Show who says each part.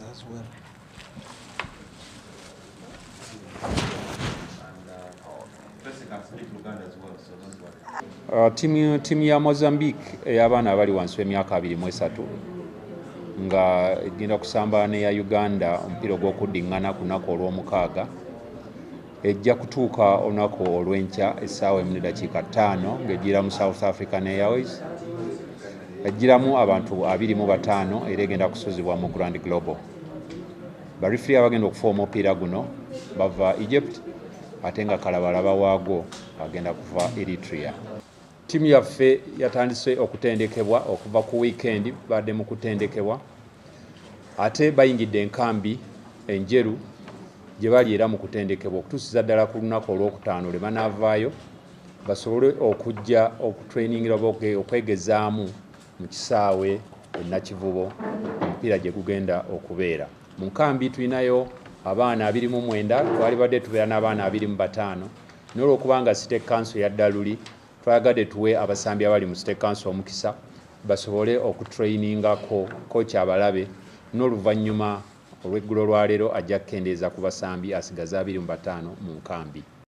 Speaker 1: as well.
Speaker 2: Ttiimu ya Mozambique ey'abaana abali wansi w'emyaka 23 nga egenda kusamba n'eya Uganda omupiira gw'okuddiŋŋana ku lunaku olw'omukaaga ejja kutuuka olunaku olw'enkya essaawa 1:05 ng'ejjira mu South African Airways ejjiramu abantu 25 era egenda kusuzibwa mu Grand Global. Barifiri abagenda okufa omupiira guno bava Egypt ate nga kalabalaba waagwo agenda kuva Eritrea. Ttiimu yaffe yatandise okutendekebwa okuva ku weekend badde mu kutendekebwa ate bayingidde enkambi enjeru gye bali era mu kutendekebwa okutuusiza ddala ku lunaku olw'okutaano lwe banaavaayo basobole okujja okutrainingira okwegezaamu mu kisaawe Nakivubo omupiira gye gugenda okubeera. Mu nkambi tulinayo abaana 29 twali badde tubeera n'abaana 25 n'olwokuba nga State Council yadda luli twayagadde tuwe abasambi abali mu State Council omukisa basobole okutrainingako coach abalabe n'oluvannyuma olw'eggulo lwa leero ajja kukendeeza ku basambi asigaza 25 mu nkambi.